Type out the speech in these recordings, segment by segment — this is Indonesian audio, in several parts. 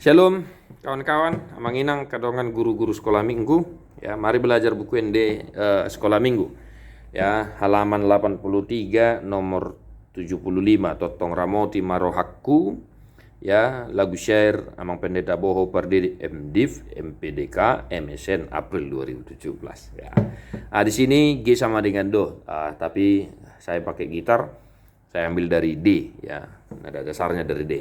Shalom kawan-kawan, Amang Inang kadongan guru-guru sekolah minggu. Ya, mari belajar buku ND sekolah minggu. Ya, halaman 83 nomor 75 Totong Ramoti Marohakku. Ya, lagu syair Amang Pendeta Boho Pardede MDiv MPDK MSN April 2017. Ya. Di sini G sama dengan Do, tapi saya pakai gitar. Saya ambil dari D, ya. Nada dasarnya dari D.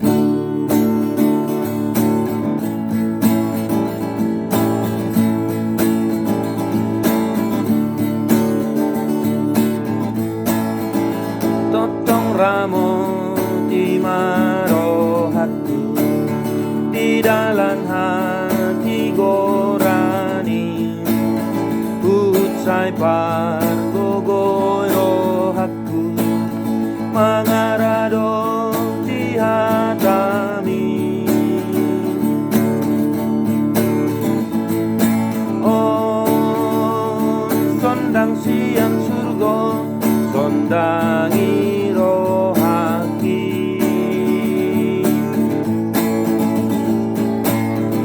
Totong ramoti marohakku, di dalam hati gorani, utsai pargogoi rohakku, mangarado di hatami. Oh, sondang siang surga, sondangi rohaki.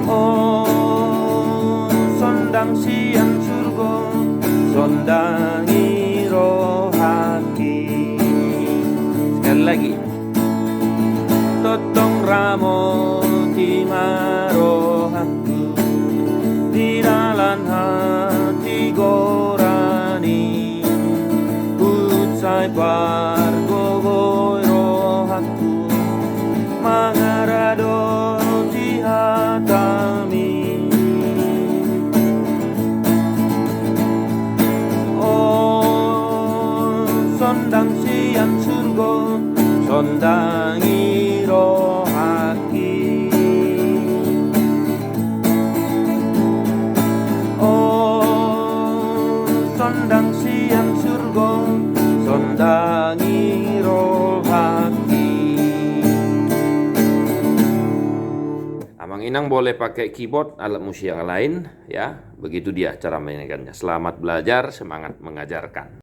Oh, sondang siang surga, sondangi rohaki. Sekali lagi. Totong ramoti marohakku, di dalam hati gorani, utsai pargogoi rohakku, mangarado di hatami. Oh, sondang siang surga, sondangi rohaki. Oh, sondang siang surga, sondangi rohaki. Amang Inang boleh pakai keyboard, alat musik yang lain, ya. Begitu dia cara mainkannya. Selamat belajar, semangat mengajarkan.